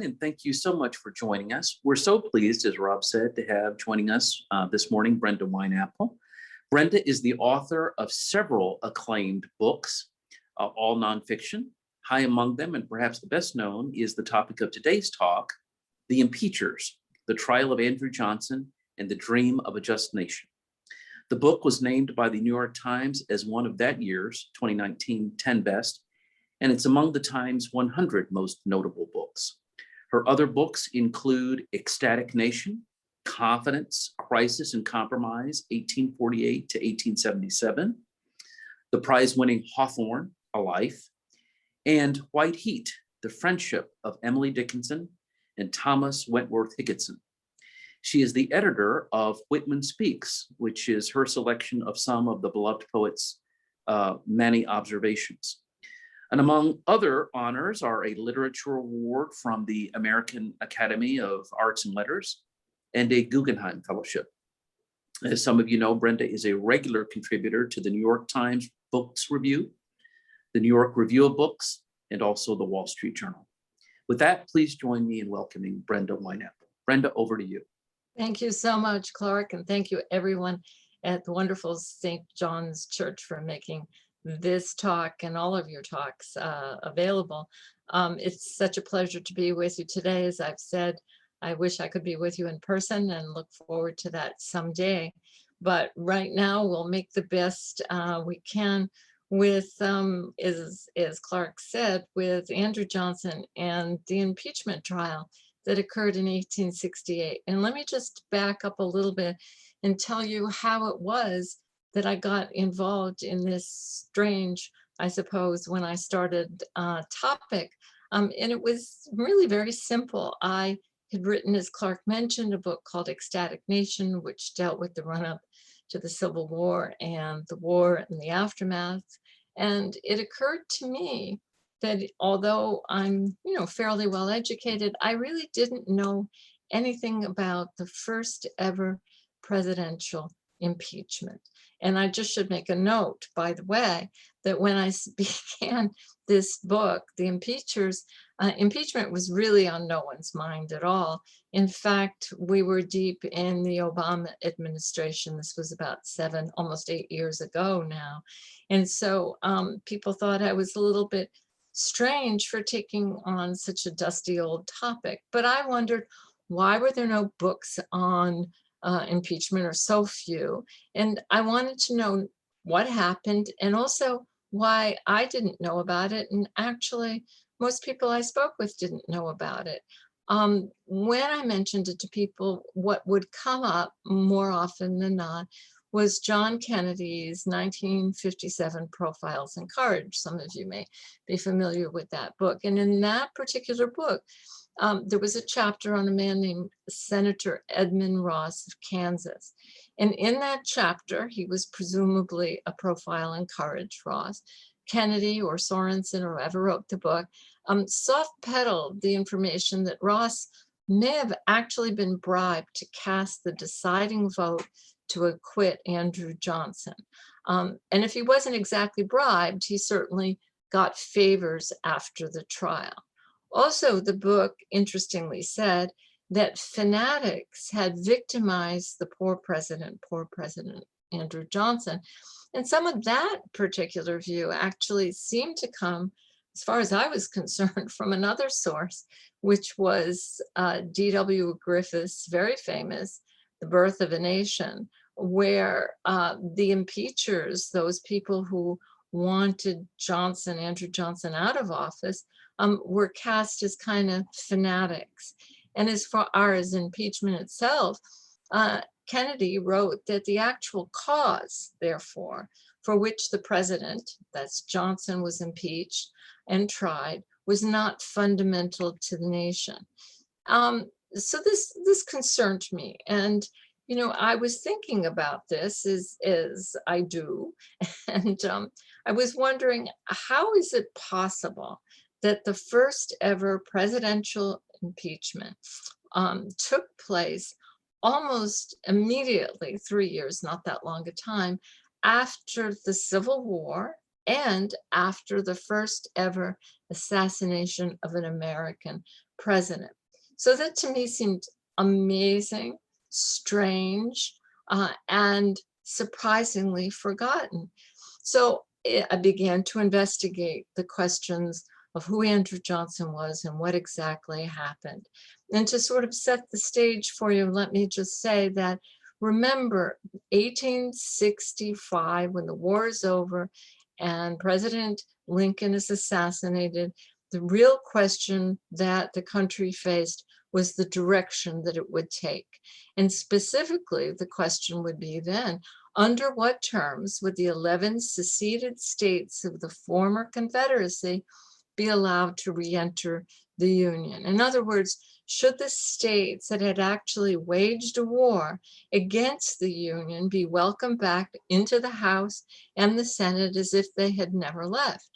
And thank you so much for joining us. We're so pleased, as Rob said, to have joining us this morning, Brenda Wineapple. Brenda is the author of several acclaimed books, all nonfiction. High among them, and perhaps the best known, is the topic of today's talk, The Impeachers, the Trial of Andrew Johnson and the Dream of a Just Nation. The book was named by the New York Times as one of that year's 2019 10 Best, and it's among the Times 100 most notable books. Her other books include Ecstatic Nation, Confidence, Crisis, and Compromise, 1848 to 1877, the prize-winning Hawthorne, A Life, and White Heat, The Friendship of Emily Dickinson and Thomas Wentworth Higginson. She is the editor of Whitman Speaks, which is her selection of some of the beloved poet's many observations. And among other honors are a literature award from the American Academy of Arts and Letters and a Guggenheim Fellowship. As some of you know, Brenda is a regular contributor to the New York Times Books Review, the New York Review of Books, and also the Wall Street Journal. With that, please join me in welcoming Brenda Wineapple. Brenda, over to you. Thank you so much, Clark, and thank you everyone at the wonderful St. John's Church for making this talk and all of your talks available. It's such a pleasure to be with you today. As I've said, I wish I could be with you in person and look forward to that someday. But right now, we'll make the best we can with, as Clark said, with Andrew Johnson and the impeachment trial that occurred in 1868. And let me just back up a little bit and tell you how it was that I got involved in this strange, I suppose, when I started topic. And it was really very simple. I had written, as Clark mentioned, a book called Ecstatic Nation, which dealt with the run-up to the Civil War and the war and the aftermath. And it occurred to me that although I'm, fairly well educated, I really didn't know anything about the first ever presidential impeachment. And I just should make a note, by the way, that when I began this book, The Impeachers, impeachment was really on no one's mind at all. In fact, we were deep in the Obama administration. This was about almost 8 years ago now. And so people thought I was a little bit strange for taking on such a dusty old topic. But I wondered, why were there no books on impeachment, or so few? And I wanted to know what happened and also why I didn't know about it. And actually, most people I spoke with didn't know about it. When I mentioned it to people, what would come up more often than not was John Kennedy's 1957 Profiles in Courage. Some of you may be familiar with that book. And in that particular book, there was a chapter on a man named Senator Edmund Ross of Kansas. And in that chapter, he was presumably a profile in courage, Ross. Kennedy or Sorensen, or whoever wrote the book, soft-pedaled the information that Ross may have actually been bribed to cast the deciding vote to acquit Andrew Johnson. And if he wasn't exactly bribed, he certainly got favors after the trial. Also, the book interestingly said that fanatics had victimized the poor President Andrew Johnson. And some of that particular view actually seemed to come, as far as I was concerned, from another source, which was D.W. Griffith's very famous The Birth of a Nation, where the impeachers, those people who wanted Andrew Johnson out of office, were cast as kind of fanatics. And as far as impeachment itself, Kennedy wrote that the actual cause, therefore, for which the president, that's Johnson, was impeached and tried, was not fundamental to the nation. So this concerned me. And, I was thinking about this as I do. And I was wondering, how is it possible that the first ever presidential impeachment took place almost immediately, 3 years, not that long a time, after the Civil War and after the first ever assassination of an American president. So that to me seemed amazing, strange, and surprisingly forgotten. So I began to investigate the questions of who Andrew Johnson was and what exactly happened. And to sort of set the stage for you, let me just say that remember 1865, when the war is over and President Lincoln is assassinated, the real question that the country faced was the direction that it would take. And specifically, the question would be then, under what terms would the 11 seceded states of the former Confederacy be allowed to re-enter the Union? In other words, should the states that had actually waged a war against the Union be welcomed back into the House and the Senate as if they had never left?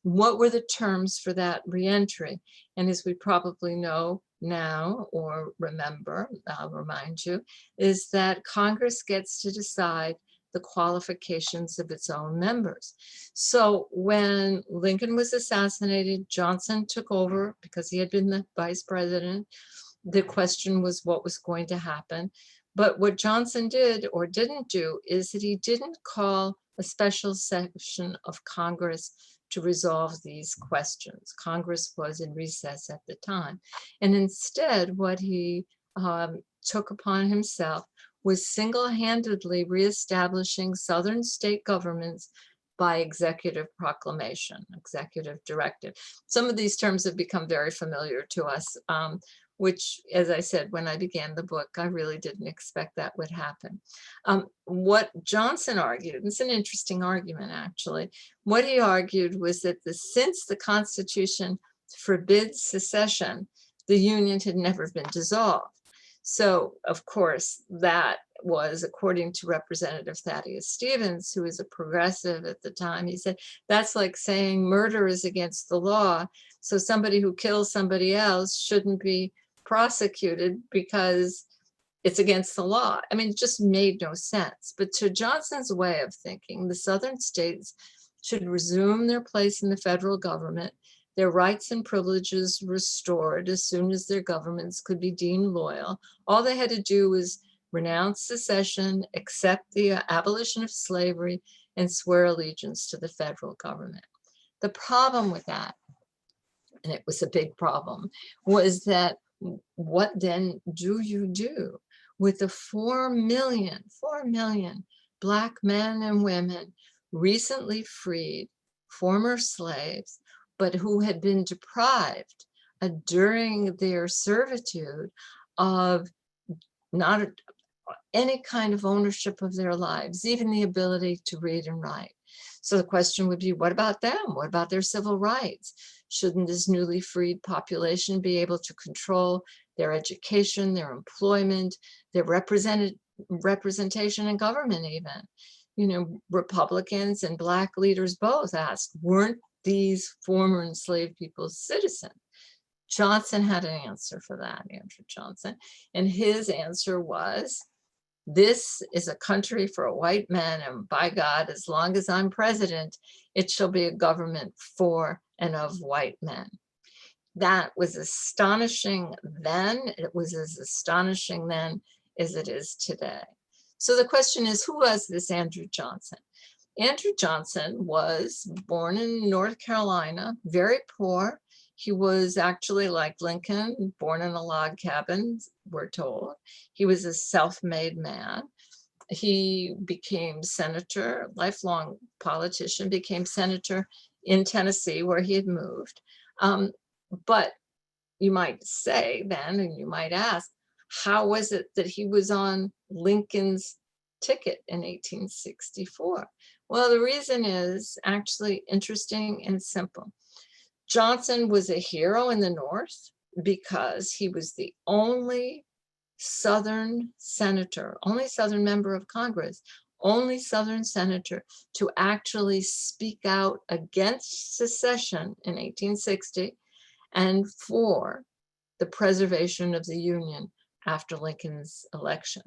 What were the terms for that reentry? And as we probably know now or remember, I'll remind you, is that Congress gets to decide the qualifications of its own members. So when Lincoln was assassinated, Johnson took over because he had been the vice president. The question was what was going to happen. But what Johnson did or didn't do is that he didn't call a special session of Congress to resolve these questions. Congress was in recess at the time. And instead, what he took upon himself was single-handedly reestablishing Southern state governments by executive proclamation, executive directive. Some of these terms have become very familiar to us, which, as I said, when I began the book, I really didn't expect that would happen. What Johnson argued, it's an interesting argument actually, what he argued was that since the Constitution forbids secession, the Union had never been dissolved. So, of course, that was, according to Representative Thaddeus Stevens, who was a progressive at the time, he said, that's like saying murder is against the law. So somebody who kills somebody else shouldn't be prosecuted because it's against the law. I mean, it just made no sense. But to Johnson's way of thinking, the Southern states should resume their place in the federal government, their rights and privileges restored as soon as their governments could be deemed loyal. All they had to do was renounce secession, accept the abolition of slavery, and swear allegiance to the federal government. The problem with that, and it was a big problem, was that what then do you do with the 4 million Black men and women recently freed, former slaves, but who had been deprived during their servitude of not any kind of ownership of their lives, even the ability to read and write? So the question would be, what about them? What about their civil rights? Shouldn't this newly freed population be able to control their education, their employment, their representation in government even? You know, Republicans and Black leaders both asked, weren't these former enslaved people citizens? Johnson had an answer for that, Andrew Johnson. And his answer was, this is a country for a white man, and by God, as long as I'm president, it shall be a government for and of white men. That was astonishing then. It was as astonishing then as it is today. So the question is, who was this Andrew Johnson? Andrew Johnson was born in North Carolina, very poor. He was actually, like Lincoln, born in a log cabin, we're told. He was a self-made man. He became senator, lifelong politician, became senator in Tennessee, where he had moved. But you might say then, and you might ask, how was it that he was on Lincoln's ticket in 1864? Well, the reason is actually interesting and simple. Johnson was a hero in the North because he was the only Southern senator, only Southern member of Congress, only Southern senator to actually speak out against secession in 1860 and for the preservation of the Union after Lincoln's election.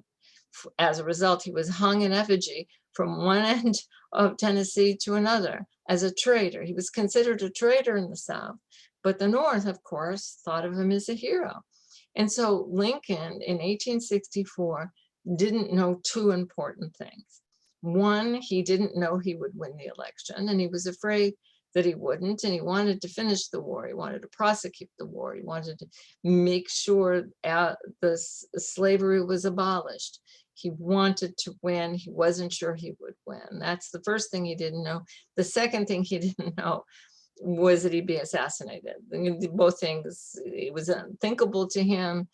As a result, he was hung in effigy from one end of Tennessee to another as a traitor. He was considered a traitor in the South But the North, of course, thought of him as a hero. And so Lincoln in 1864 didn't know two important things. One, he didn't know he would win the election, and he was afraid that he wouldn't, and he wanted to finish the war. He wanted to prosecute the war. He wanted to make sure the slavery was abolished. He wanted to win. He wasn't sure he would win. That's the first thing he didn't know. The second thing he didn't know was that he'd be assassinated. I mean, both things, it was unthinkable to him,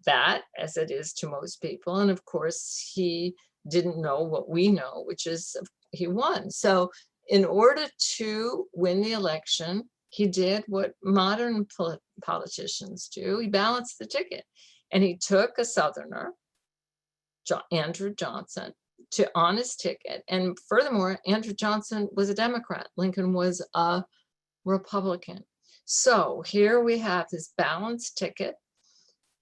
that, as it is to most people. And of course, he didn't know what we know, which is he won. So in order to win the election, he did what modern politicians do. He balanced the ticket, and he took a Southerner, Andrew Johnson, on his ticket. And furthermore, Andrew Johnson was a Democrat. Lincoln was a Republican. So here we have this balanced ticket.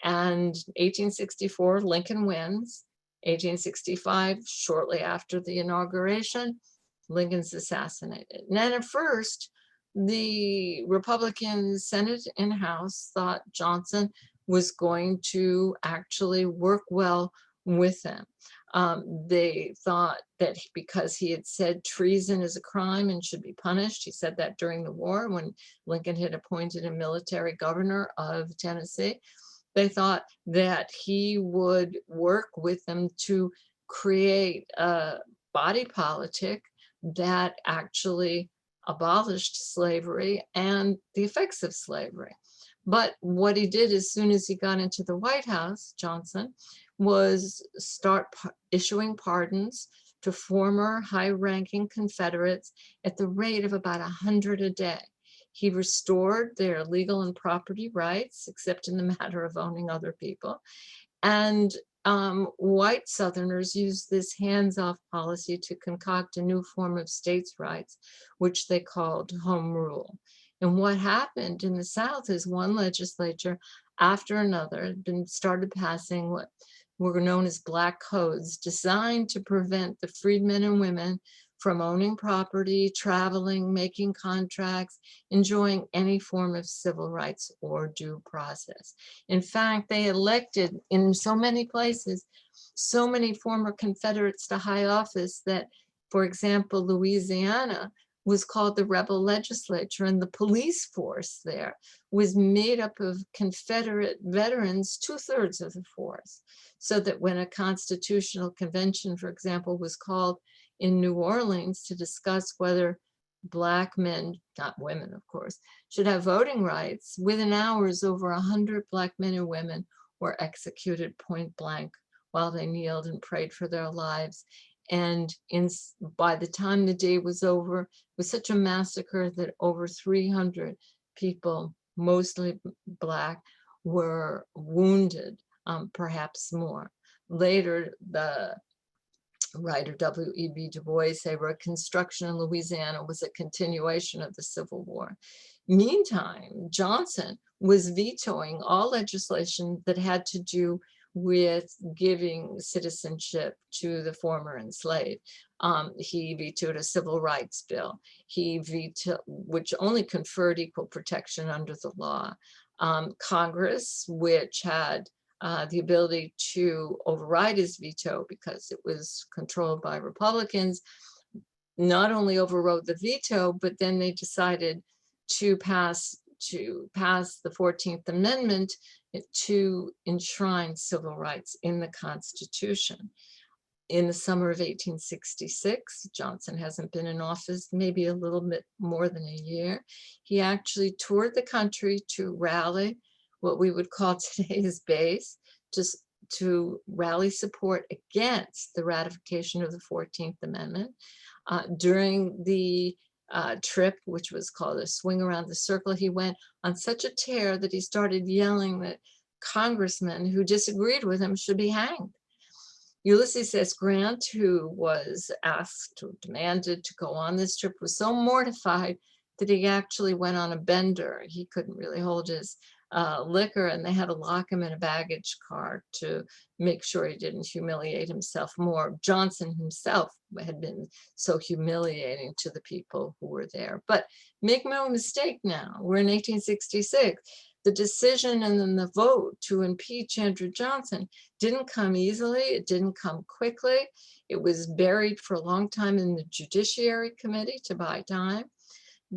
And 1864, Lincoln wins. 1865, shortly after the inauguration, Lincoln's assassinated. And then at first, the Republican Senate and House thought Johnson was going to actually work well with them. They thought that because he had said treason is a crime and should be punished, he said that during the war when Lincoln had appointed a military governor of Tennessee, they thought that he would work with them to create a body politic that actually abolished slavery and the effects of slavery. But what he did as soon as he got into the White House, Johnson, was start issuing pardons to former high-ranking Confederates at the rate of about 100 a day. He restored their legal and property rights, except in the matter of owning other people. And white Southerners used this hands-off policy to concoct a new form of states' rights, which they called home rule. And what happened in the South is one legislature after another started passing what were known as black codes, designed to prevent the freedmen and women from owning property, traveling, making contracts, enjoying any form of civil rights or due process. In fact, they elected in so many places, so many former Confederates to high office that, for example, Louisiana was called the rebel legislature, and the police force there was made up of Confederate veterans, 2/3 of the force. So that when a constitutional convention, for example, was called in New Orleans to discuss whether Black men, not women, of course, should have voting rights, within hours, over 100 Black men and women were executed point blank while they kneeled and prayed for their lives. And by the time the day was over, it was such a massacre that over 300 people, mostly Black, were wounded, perhaps more. Later, the writer W.E.B. Du Bois said Reconstruction in Louisiana was a continuation of the Civil War. Meantime, Johnson was vetoing all legislation that had to do with giving citizenship to the former enslaved. He vetoed a civil rights bill. He vetoed, which only conferred equal protection under the law. Congress, which had the ability to override his veto because it was controlled by Republicans, not only overrode the veto, but then they decided to pass the 14th Amendment to enshrine civil rights in the Constitution. In the summer of 1866, Johnson hasn't been in office maybe a little bit more than a year. He actually toured the country to rally what we would call today's base, just to rally support against the ratification of the 14th Amendment. During the trip, which was called a swing around the circle, he went on such a tear that he started yelling that congressmen who disagreed with him should be hanged. Ulysses S. Grant, who was asked or demanded to go on this trip, was so mortified that he actually went on a bender. He couldn't really hold his liquor, and they had to lock him in a baggage car to make sure he didn't humiliate himself more. Johnson himself had been so humiliating to the people who were there. But make no mistake now, we're in 1866. The decision and then the vote to impeach Andrew Johnson didn't come easily. It didn't come quickly. It was buried for a long time in the Judiciary Committee to buy time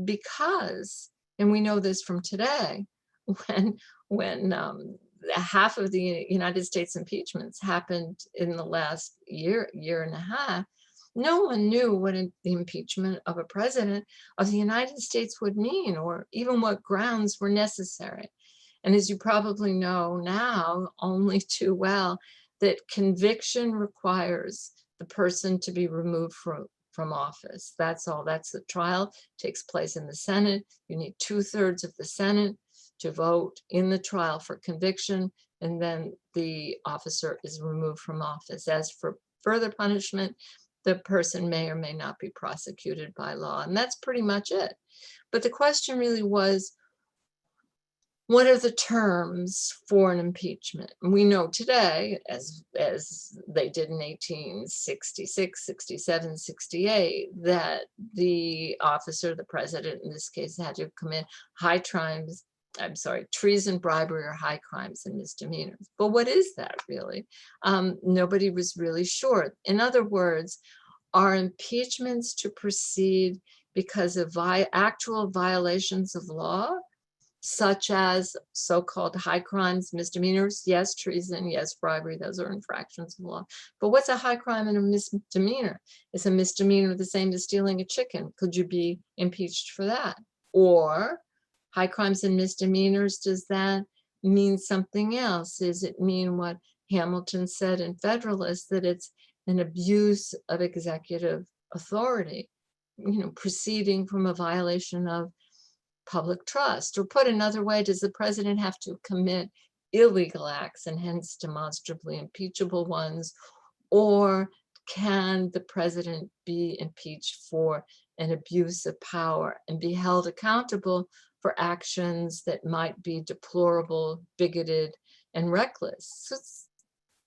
because, and we know this from today, when half of the United States impeachments happened in the last year and a half, no one knew what the impeachment of a president of the United States would mean, or even what grounds were necessary. And as you probably know now, only too well, that conviction requires the person to be removed from office. That's all. That's the trial takes place in the Senate. You need 2/3 of the Senate to vote in the trial for conviction, and then the officer is removed from office. As for further punishment, the person may or may not be prosecuted by law, and that's pretty much it. But the question really was, what are the terms for an impeachment? And we know today, as they did in 1866, 67, 68, that the officer, the president in this case, had to commit treason, bribery, or high crimes and misdemeanors. But what is that really? Nobody was really sure. In other words, are impeachments to proceed because of actual violations of law, such as so-called high crimes, misdemeanors? Yes, treason, yes, bribery, those are infractions of law. But what's a high crime and a misdemeanor? Is a misdemeanor the same as stealing a chicken? Could you be impeached for that? Or high crimes and misdemeanors, does that mean something else? Does it mean what Hamilton said in Federalist, that it's an abuse of executive authority, proceeding from a violation of public trust? Or put another way, does the president have to commit illegal acts and hence demonstrably impeachable ones? Or can the president be impeached for an abuse of power and be held accountable for actions that might be deplorable, bigoted, and reckless? So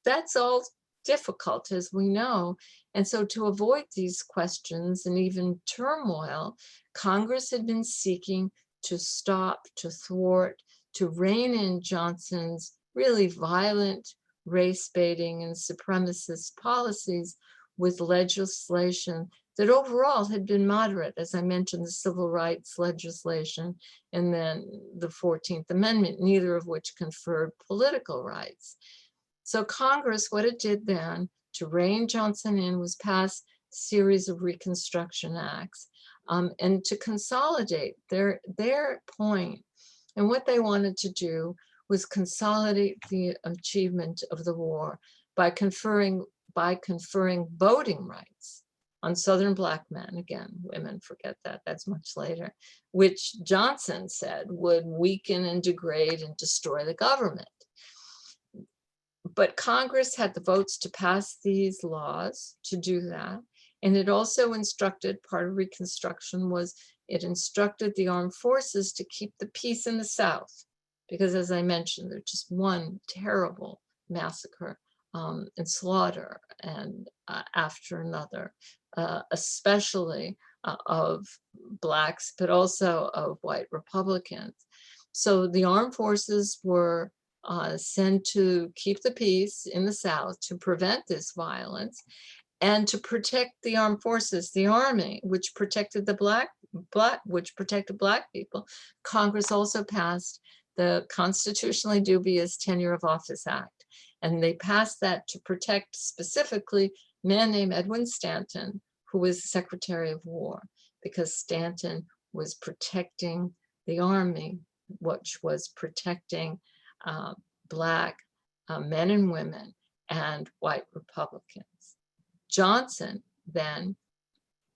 that's all difficult, as we know. And so to avoid these questions and even turmoil, Congress had been seeking to stop, to thwart, to rein in Johnson's really violent race baiting and supremacist policies with legislation that overall had been moderate. As I mentioned, the civil rights legislation and then the 14th Amendment, neither of which conferred political rights. So Congress, what it did then to rein Johnson in was pass a series of Reconstruction Acts, and to consolidate their point. And what they wanted to do was consolidate the achievement of the war by conferring voting rights on Southern Black men. Again, women, forget that, that's much later, which Johnson said would weaken and degrade and destroy the government. But Congress had the votes to pass these laws to do that. And it also instructed, part of Reconstruction was, it instructed the armed forces to keep the peace in the South. Because as I mentioned, there's just one terrible massacre and slaughter and after another, especially of Blacks, but also of white Republicans. So the armed forces were sent to keep the peace in the South, to prevent this violence, and to protect the armed forces, the army, which protected the black people. Congress also passed the constitutionally dubious Tenure of Office Act, and they passed that to protect specifically a man named Edwin Stanton, who was Secretary of War, because Stanton was protecting the army, which was protecting Black men and women and white Republicans. Johnson then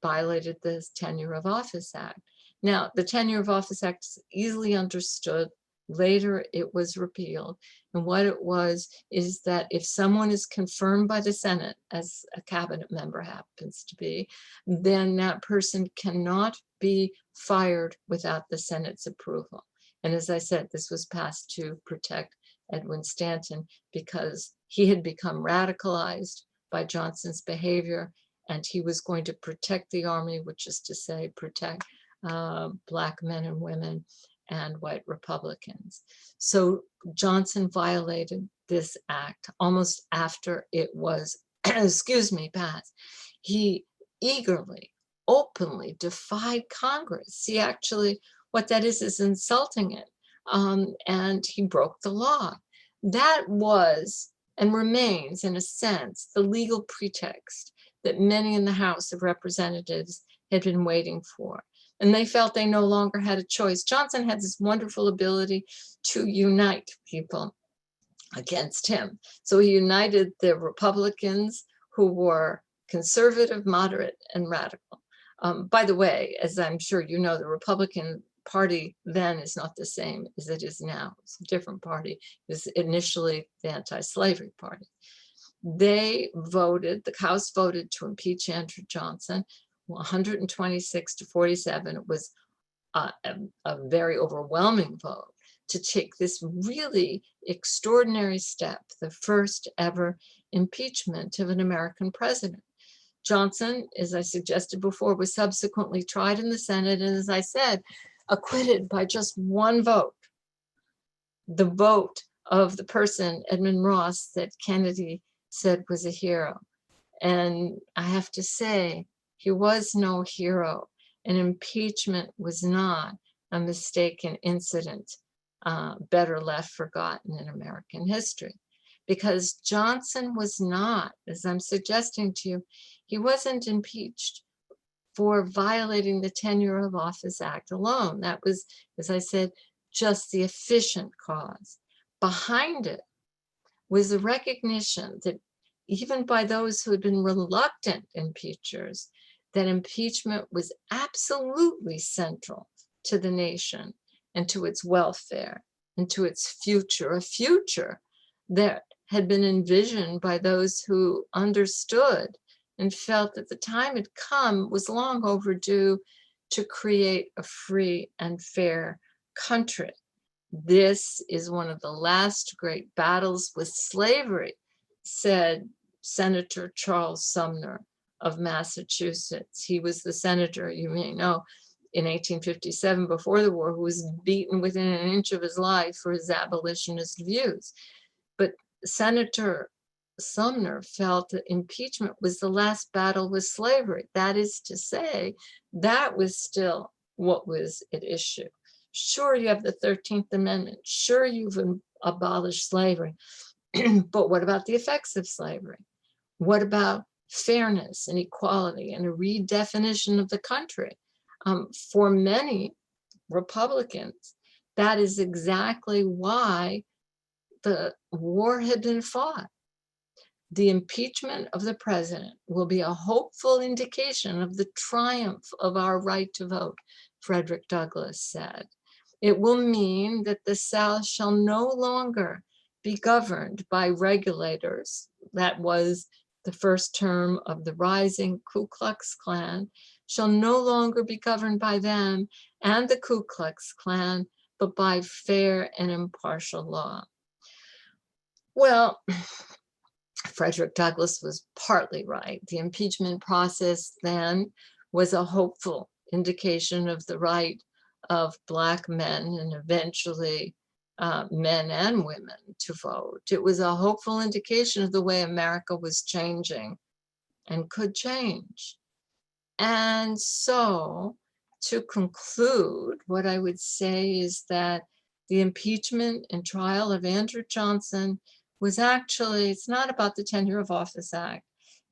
violated the Tenure of Office Act. Now, the Tenure of Office Act is easily understood. Later, it was repealed. And what it was is that if someone is confirmed by the Senate, as a cabinet member happens to be, then that person cannot be fired without the Senate's approval. And as I said, this was passed to protect Edwin Stanton because he had become radicalized by Johnson's behavior, and he was going to protect the army, which is to say, protect Black men and women and white Republicans. So Johnson violated this act almost after it was, excuse me, passed. He eagerly, openly defied Congress. He actually, what that is insulting it. And he broke the law. That was and remains, in a sense, the legal pretext that many in the House of Representatives had been waiting for. And they felt they no longer had a choice. Johnson had this wonderful ability to unite people against him. So he united the Republicans who were conservative, moderate, and radical. By the way, as I'm sure you know, the Republican Party then is not the same as it is now. It's a different party. It was initially the anti-slavery party. They voted, the House voted to impeach Andrew Johnson, 126 to 47. It was a very overwhelming vote to take this really extraordinary step, the first ever impeachment of an American president. Johnson, as I suggested before, was subsequently tried in the Senate, and as I said, acquitted by just one vote, the vote of the person, Edmund Ross, that Kennedy said was a hero. And I have to say, he was no hero, and impeachment was not a mistaken incident, better left forgotten in American history. Because Johnson was not, as I'm suggesting to you, he wasn't impeached for violating the Tenure of Office Act alone. That was, as I said, just the efficient cause. Behind it was the recognition that even by those who had been reluctant impeachers, that impeachment was absolutely central to the nation and to its welfare and to its future, a future that had been envisioned by those who understood and felt that the time had come, was long overdue, to create a free and fair country. This is one of the last great battles with slavery, said Senator Charles Sumner of Massachusetts. He was the senator, you may know, in 1857, before the war, who was beaten within an inch of his life for his abolitionist views. But Senator Sumner felt that impeachment was the last battle with slavery. That is to say, that was still what was at issue. Sure, you have the 13th Amendment. Sure, you've abolished slavery. But what about the effects of slavery? What about fairness and equality and a redefinition of the country? For many Republicans, that is exactly why the war had been fought. The impeachment of the president will be a hopeful indication of the triumph of our right to vote, Frederick Douglass said. It will mean that the South shall no longer be governed by regulators. That was the first term of the rising Ku Klux Klan, shall no longer be governed by them and the Ku Klux Klan, but by fair and impartial law. Well, Frederick Douglass was partly right. The impeachment process then was a hopeful indication of the right of Black men and eventually men and women to vote. It was a hopeful indication of the way America was changing and could change. And so, to conclude, what I would say is that the impeachment and trial of Andrew Johnson was actually, it's not about the Tenure of Office Act,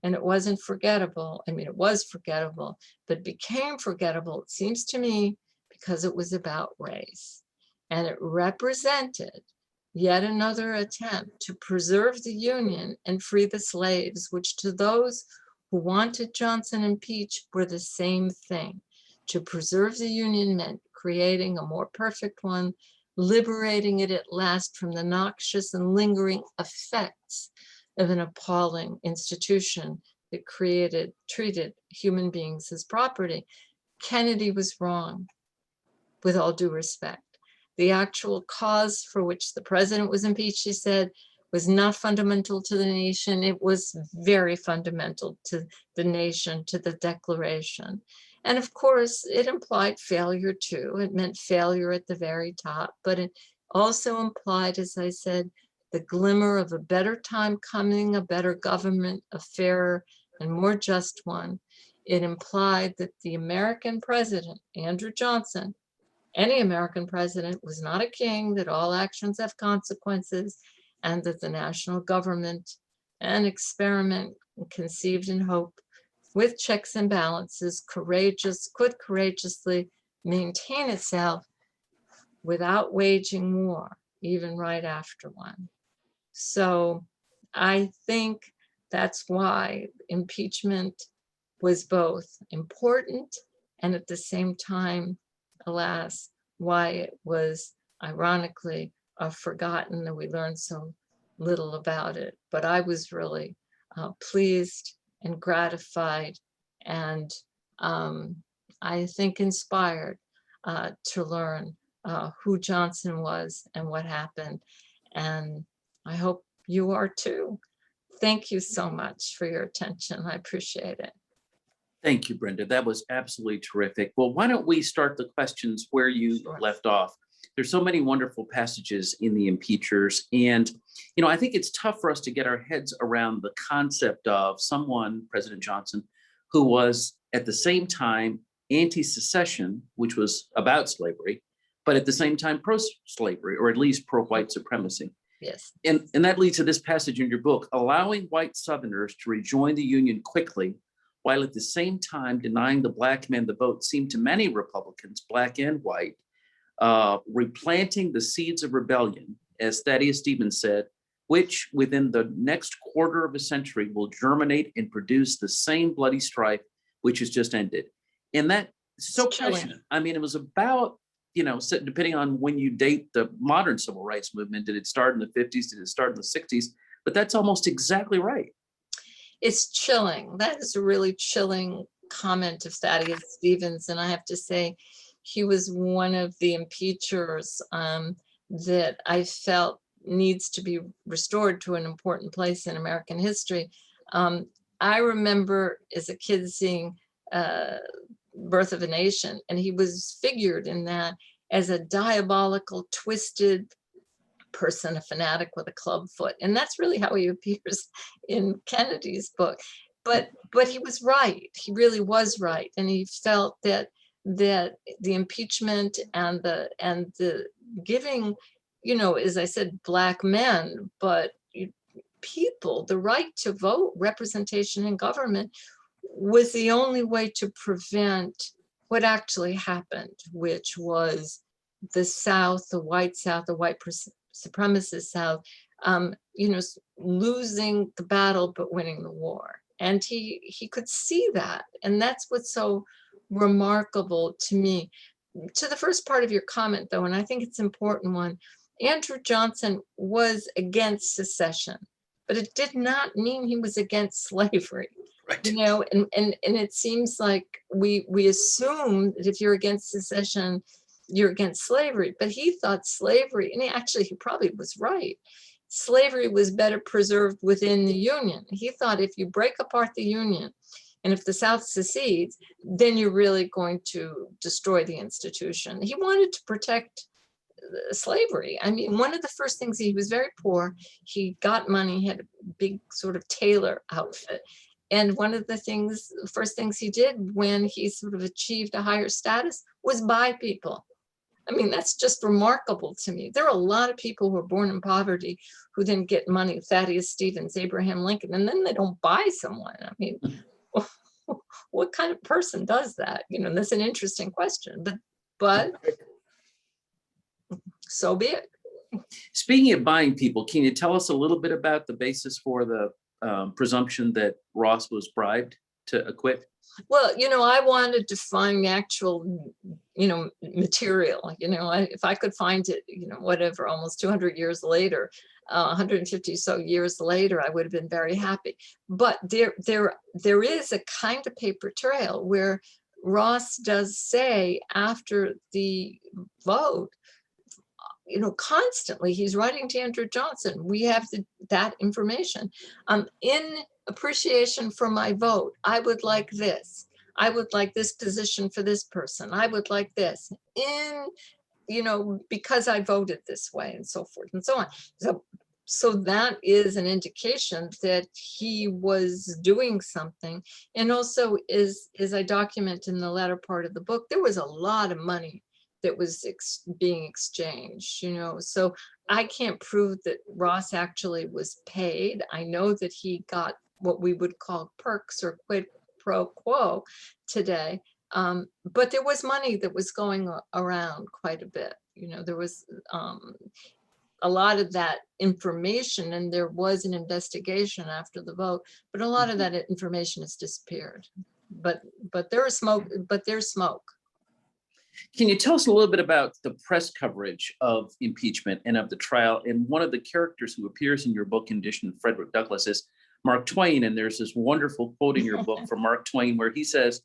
and it wasn't forgettable. I mean, it was forgettable, but became forgettable, it seems to me, because it was about race. And it represented yet another attempt to preserve the Union and free the slaves, which to those who wanted Johnson impeached were the same thing. To preserve the Union meant creating a more perfect one, liberating it at last from the noxious and lingering effects of an appalling institution that treated human beings as property. Kennedy was wrong, with all due respect. The actual cause for which the president was impeached, he said, was not fundamental to the nation. It was very fundamental to the nation, to the Declaration. And of course, it implied failure too. It meant failure at the very top, but it also implied, as I said, the glimmer of a better time coming, a better government, a fairer and more just one. It implied that the American president, Andrew Johnson, any American president, was not a king, that all actions have consequences, and that the national government, an experiment conceived in hope, with checks and balances, could courageously maintain itself without waging war, even right after one. So I think that's why impeachment was both important and at the same time, alas, why it was ironically forgotten, that we learned so little about it. But I was really pleased and gratified and I think inspired to learn who Johnson was and what happened. And I hope you are too. Thank you so much for your attention. I appreciate it. Thank you, Brenda. That was absolutely terrific. Well, why don't we start the questions where you left off? There's so many wonderful passages in the Impeachers. And, I think it's tough for us to get our heads around the concept of someone, President Johnson, who was at the same time anti-secession, which was about slavery, but at the same time pro-slavery, or at least pro-white supremacy. Yes. And that leads to this passage in your book: allowing white Southerners to rejoin the Union quickly, while at the same time denying the black man the vote, seemed to many Republicans, black and white, replanting the seeds of rebellion, as Thaddeus Stevens said, which within the next quarter of a century will germinate and produce the same bloody strife which has just ended. And that so passionate. I mean, it was about, depending on when you date the modern civil rights movement, did it start in the 50s? Did it start in the 60s? But that's almost exactly right. It's chilling. That is a really chilling comment of Thaddeus Stevens. And I have to say, he was one of the impeachers that I felt needs to be restored to an important place in American history. I remember as a kid seeing Birth of a Nation, and he was figured in that as a diabolical, twisted person, a fanatic with a club foot. And that's really how he appears in Kennedy's book. But he was right. He really was right. And he felt that the impeachment and the giving, as I said, black men, but people, the right to vote, representation in government, was the only way to prevent what actually happened, which was the South, the white supremacist South, losing the battle but winning the war. And he could see that. And that's what's so remarkable to me. To the first part of your comment, though, and I think it's an important one, Andrew Johnson was against secession, but it did not mean he was against slavery. Right. And it seems like we assume that if you're against secession, you're against slavery. But he thought slavery, and he probably was right. Slavery was better preserved within the Union. He thought if you break apart the Union, and if the South secedes, then you're really going to destroy the institution. He wanted to protect slavery. I mean, one of the first things, he was very poor. He got money, he had a big sort of tailor outfit. And one of the first things he did when he sort of achieved a higher status was buy people. I mean, that's just remarkable to me. There are a lot of people who are born in poverty who then get money, Thaddeus Stevens, Abraham Lincoln, and then they don't buy someone. I mean, what kind of person does that? That's an interesting question, but so be it. Speaking of buying people, can you tell us a little bit about the basis for the presumption that Ross was bribed to acquit? Well, I wanted to find the actual, material, if I could find it, whatever, almost 200 years later, 150 so years later, I would have been very happy. But there is a kind of paper trail where Ross does say after the vote, constantly he's writing to Andrew Johnson. We have that information. In appreciation for my vote, I would like this. I would like this position for this person. I would like this because I voted this way, and so forth and so on. So that is an indication that he was doing something. And also, as I document in the latter part of the book, there was a lot of money that was being exchanged, so I can't prove that Ross actually was paid. I know that he got what we would call perks or quid pro quo today. But there was money that was going around quite a bit. There was a lot of that information, and there was an investigation after the vote, but a lot of that information has disappeared. But there's smoke. Can you tell us a little bit about the press coverage of impeachment and of the trial? And one of the characters who appears in your book, in addition to Frederick Douglass, is Mark Twain. And there's this wonderful quote in your book from Mark Twain where he says,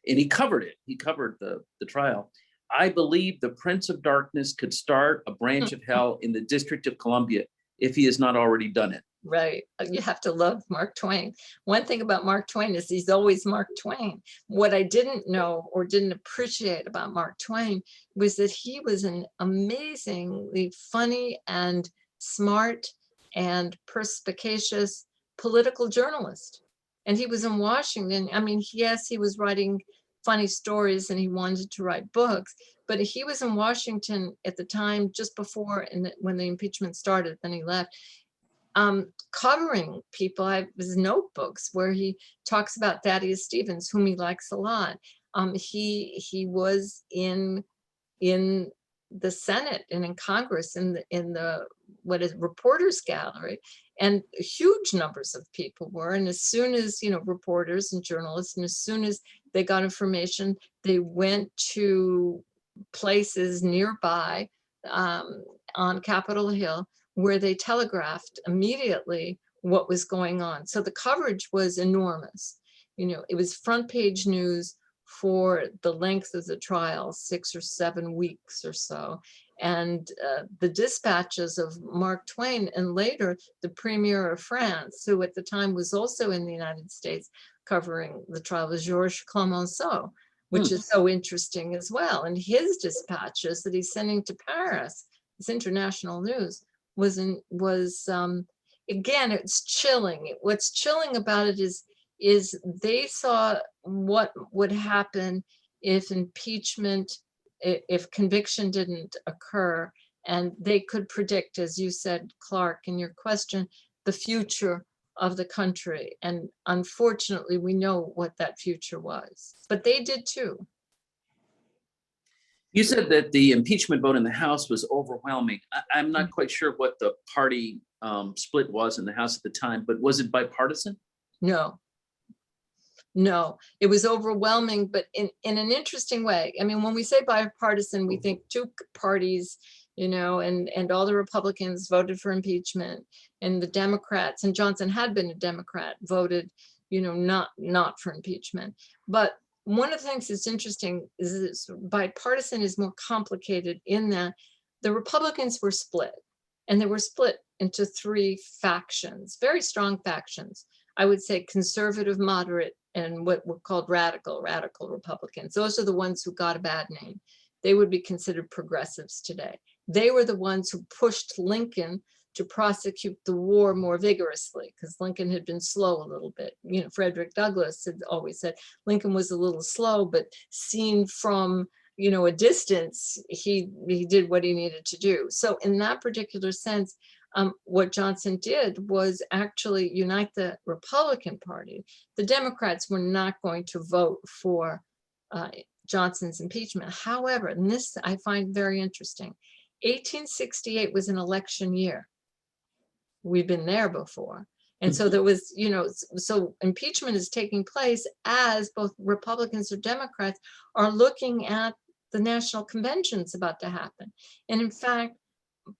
and he covered the trial, "I believe the Prince of Darkness could start a branch of hell in the District of Columbia if he has not already done it." Right. You have to love Mark Twain. One thing about Mark Twain is he's always Mark Twain. What I didn't know or didn't appreciate about Mark Twain was that he was an amazingly funny and smart and perspicacious political journalist. And he was in Washington. I mean, yes, he was writing funny stories and he wanted to write books, but he was in Washington at the time, just before and when the impeachment started, then he left, covering people. I have his notebooks where he talks about Thaddeus Stevens, whom he likes a lot. He was in the Senate and in Congress in the what is reporters gallery, and huge numbers of people were. And as soon as reporters and journalists, and as soon as they got information, they went to places nearby on Capitol Hill where they telegraphed immediately what was going on. So the coverage was enormous. It was front page news for the length of the trial, 6 or 7 weeks or so. And the dispatches of Mark Twain, and later the Premier of France, who at the time was also in the United States covering the trial, was Georges Clemenceau, which is so interesting as well. And his dispatches that he's sending to Paris, this international news, was again, it's chilling. What's chilling about it is they saw what would happen if impeachment, if conviction didn't occur, and they could predict, as you said, Clark, in your question, the future of the country. And unfortunately, we know what that future was, but they did too. You said that the impeachment vote in the House was overwhelming. I'm not quite sure what the party split was in the House at the time, but was it bipartisan? No, it was overwhelming, but in an interesting way. I mean, when we say bipartisan, we think two parties, and all the Republicans voted for impeachment, and the Democrats, and Johnson had been a Democrat, voted, not for impeachment. But one of the things that's interesting is bipartisan is more complicated in that the Republicans were split, and they were split into 3 factions, very strong factions. I would say conservative, moderate, and what were called radical Republicans. Those are the ones who got a bad name. They would be considered progressives today. They were the ones who pushed Lincoln to prosecute the war more vigorously, because Lincoln had been slow a little bit. Frederick Douglass had always said Lincoln was a little slow, but seen from a distance, he did what he needed to do. So in that particular sense, what Johnson did was actually unite the Republican Party. The Democrats were not going to vote for Johnson's impeachment. However, and this I find very interesting, 1868 was an election year. We've been there before. And so there was, so impeachment is taking place as both Republicans or Democrats are looking at the national conventions about to happen. And in fact,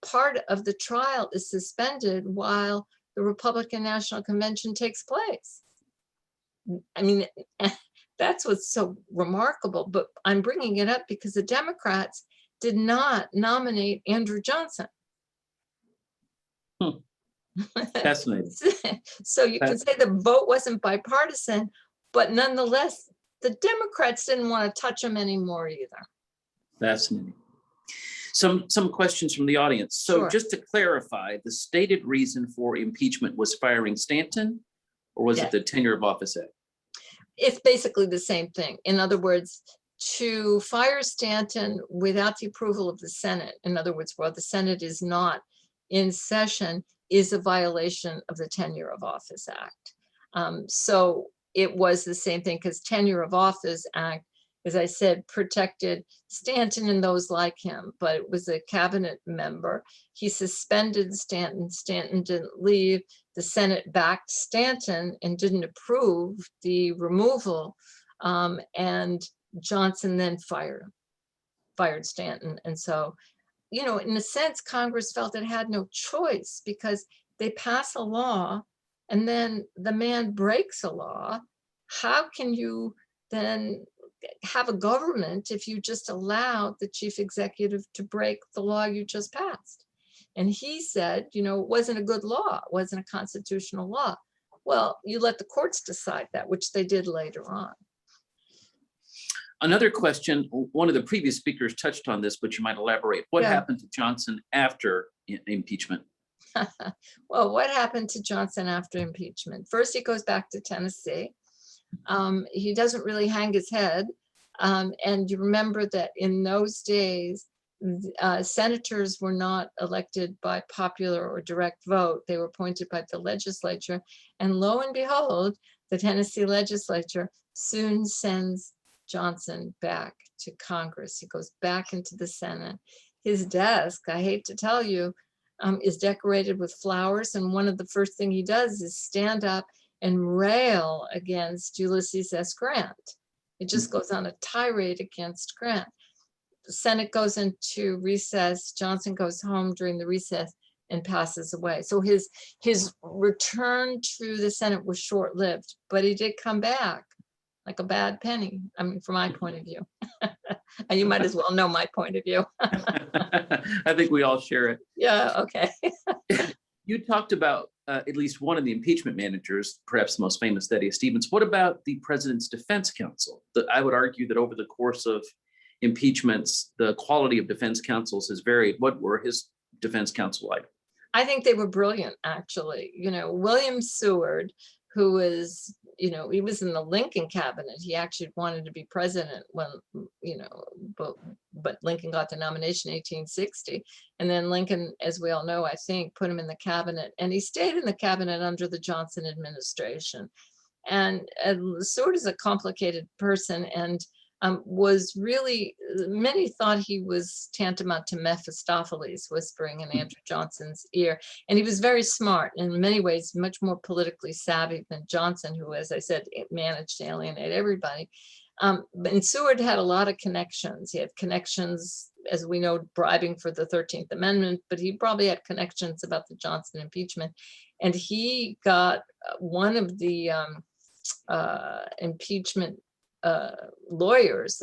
part of the trial is suspended while the Republican National Convention takes place. I mean, that's what's so remarkable, but I'm bringing it up because the Democrats did not nominate Andrew Johnson. Fascinating. So you can say the vote wasn't bipartisan, but nonetheless, the Democrats didn't want to touch him anymore either. Fascinating. Some questions from the audience. So Sure. just to clarify, the stated reason for impeachment was firing Stanton, or was Yes. it the Tenure of Office Act? It's basically the same thing. In other words, to fire Stanton without the approval of the Senate, in other words, while the Senate is not in session, is a violation of the Tenure of Office Act. So it was the same thing, because Tenure of Office Act, as I said, protected Stanton and those like him, but it was a cabinet member. He suspended Stanton. Stanton didn't leave. The Senate backed Stanton and didn't approve the removal. And Johnson then fired Stanton. And so, you know, in a sense, Congress felt it had no choice, because they pass a law and then the man breaks a law. How can you then have a government if you just allow the chief executive to break the law you just passed? And he said, you know, it wasn't a good law, it wasn't a constitutional law. Well, you let the courts decide that, which they did later on. Another question, one of the previous speakers touched on this, but you might elaborate. What Yeah. happened to Johnson after impeachment? Well, what happened to Johnson after impeachment? First, he goes back to Tennessee. He doesn't really hang his head. And you remember that in those days, senators were not elected by popular or direct vote. They were appointed by the legislature. And lo and behold, the Tennessee legislature soon sends Johnson back to Congress. He goes back into the Senate. His desk, I hate to tell you, is decorated with flowers. And one of the first things he does is stand up and rail against Ulysses S. Grant. It just goes on a tirade against Grant. The Senate goes into recess. Johnson goes home during the recess and passes away. So his return to the Senate was short-lived, but he did come back like a bad penny. I mean, from my point of view. And you might as well know my point of view. I think we all share it. Yeah, okay. You talked about at least one of the impeachment managers, perhaps the most famous, Thaddeus Stevens. What about the president's defense counsel? I would argue that over the course of impeachments, the quality of defense counsels has varied. What were his defense counsel like? I think they were brilliant, actually. You know, William Seward, who was, you know, he was in the Lincoln cabinet. He actually wanted to be president when, you know, but Lincoln got the nomination in 1860. And then Lincoln, as we all know, I think, put him in the cabinet. And he stayed in the cabinet under the Johnson administration. And Seward is a complicated person, and was really, many thought he was tantamount to Mephistopheles whispering in Andrew Johnson's ear. And he was very smart, in many ways, much more politically savvy than Johnson, who, as I said, managed to alienate everybody. And Seward had a lot of connections. He had connections, as we know, bribing for the 13th Amendment, but he probably had connections about the Johnson impeachment. And he got one of the impeachment lawyers,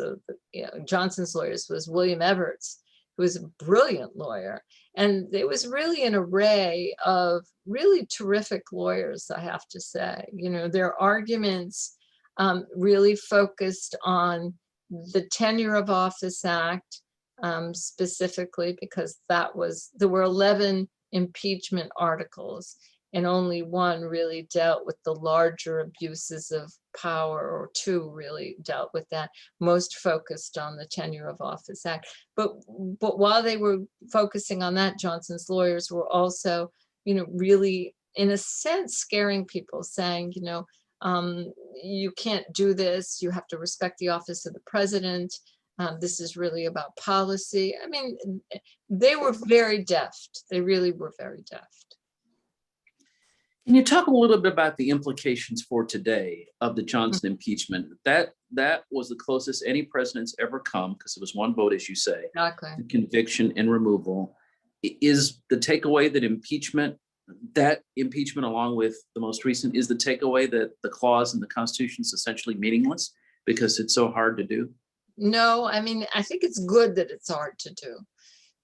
you know, Johnson's lawyers, was William Evarts, who was a brilliant lawyer. And there was really an array of really terrific lawyers, I have to say. You know, their arguments really focused on the Tenure of Office Act, specifically because there were 11 impeachment articles, and only one really dealt with the larger abuses of power, or two really dealt with that, most focused on the Tenure of Office Act. But while they were focusing on that, Johnson's lawyers were also, you know, really, in a sense, scaring people, saying, you know, you can't do this, you have to respect the office of the president. This is really about policy. I mean, they were very deft. They really were very deft. Can you talk a little bit about the implications for today of the Johnson impeachment? That was the closest any president's ever come, because it was one vote, as you say, Exactly. conviction and removal. Is the takeaway that impeachment, along with the most recent, is the takeaway that the clause in the Constitution is essentially meaningless because it's so hard to do? No, I mean, I think it's good that it's hard to do.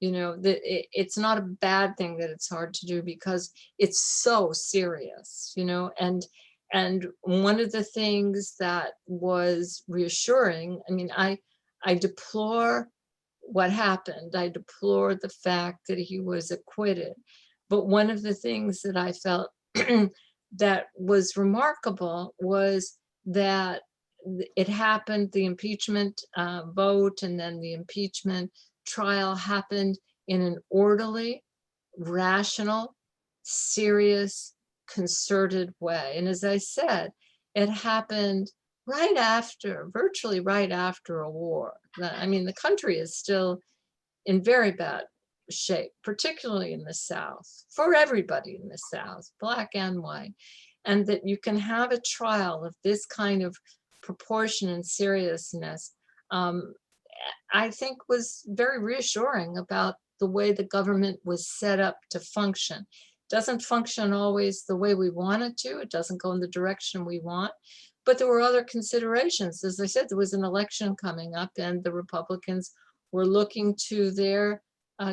You know, that it's not a bad thing that it's hard to do because it's so serious, you know, and one of the things that was reassuring, I mean, I deplore what happened. I deplore the fact that he was acquitted. But one of the things that I felt that was remarkable was that it happened, the impeachment vote and then the impeachment trial happened in an orderly, rational, serious, concerted way. And as I said, it happened right after, virtually right after a war. I mean, the country is still in very bad shape, particularly in the South, for everybody in the South, Black and white. And that you can have a trial of this kind of proportion and seriousness, I think was very reassuring about the way the government was set up to function. It doesn't function always the way we want it to. It doesn't go in the direction we want. But there were other considerations. As I said, there was an election coming up and the Republicans were looking to their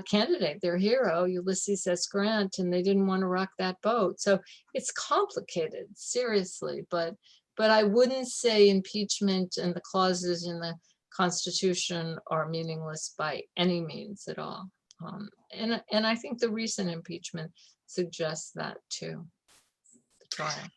candidate, their hero, Ulysses S. Grant, and they didn't want to rock that boat. So it's complicated, seriously, but I wouldn't say impeachment and the clauses in the Constitution are meaningless by any means at all. And I think the recent impeachment suggests that too, the trial.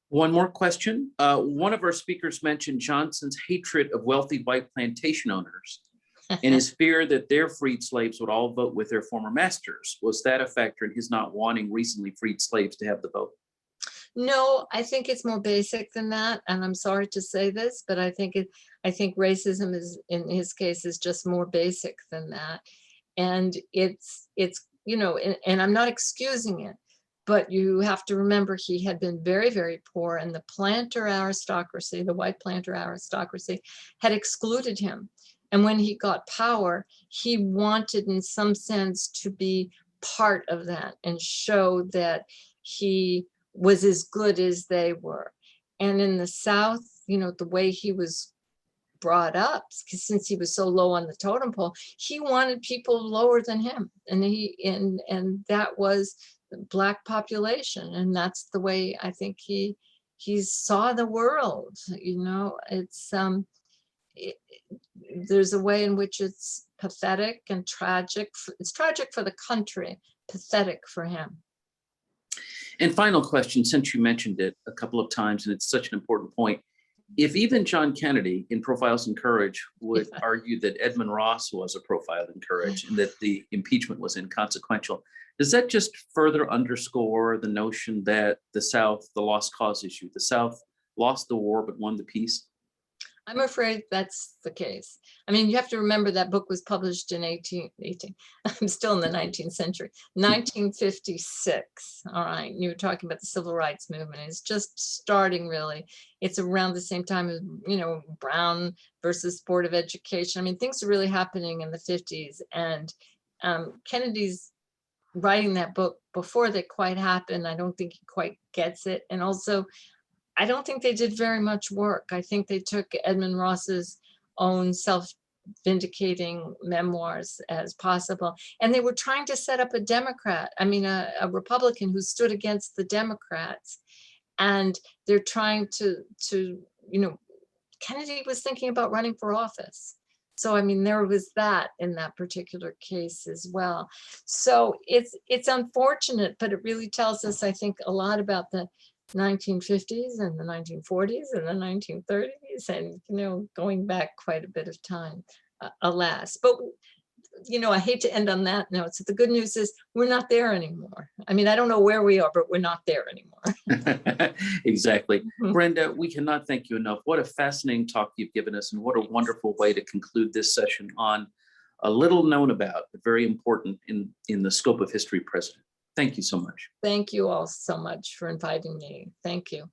One more question. One of our speakers mentioned Johnson's hatred of wealthy white plantation owners and his fear that their freed slaves would all vote with their former masters. Was that a factor in his not wanting recently freed slaves to have the vote? No, I think it's more basic than that. And I'm sorry to say this, but I think racism is, in his case, is just more basic than that. And it's, you know, and I'm not excusing it, but you have to remember he had been very, very poor, and the planter aristocracy, the white planter aristocracy, had excluded him. And when he got power, he wanted in some sense to be part of that and show that he was as good as they were. And in the South, you know, the way he was brought up, since he was so low on the totem pole, he wanted people lower than him. And and that was the Black population. And that's the way I think he saw the world. You know, it's there's a way in which it's pathetic and tragic. It's tragic for the country, pathetic for him. And final question, since you mentioned it a couple of times, and it's such an important point, if even John Kennedy in Profiles in Courage would argue that Edmund Ross was a profile in courage and that the impeachment was inconsequential, does that just further underscore the notion that the South, the lost cause issue, the South lost the war but won the peace? I'm afraid that's the case. I mean, you have to remember that book was published in I'm still in the 19th century, 1956. All right. You were talking about the civil rights movement. It's just starting, really. It's around the same time as, you know, Brown versus Board of Education. I mean, things are really happening in the 50s. And Kennedy's writing that book before they quite happened. I don't think he quite gets it. And also, I don't think they did very much work. I think they took Edmund Ross's own self-vindicating memoirs as possible. And they were trying to set up a Republican who stood against the Democrats. And they're trying to, you know, Kennedy was thinking about running for office. So, I mean, there was that in that particular case as well. So it's unfortunate, but it really tells us, I think, a lot about the 1950s and the 1940s and the 1930s, and, you know, going back quite a bit of time, alas. But, you know, I hate to end on that note. So the good news is we're not there anymore. I mean, I don't know where we are, but we're not there anymore. Exactly. Brenda, we cannot thank you enough. What a fascinating talk you've given us, and what a wonderful way to conclude this session on a little known about, but very important in the scope of history president. Thank you so much. Thank you all so much for inviting me. Thank you.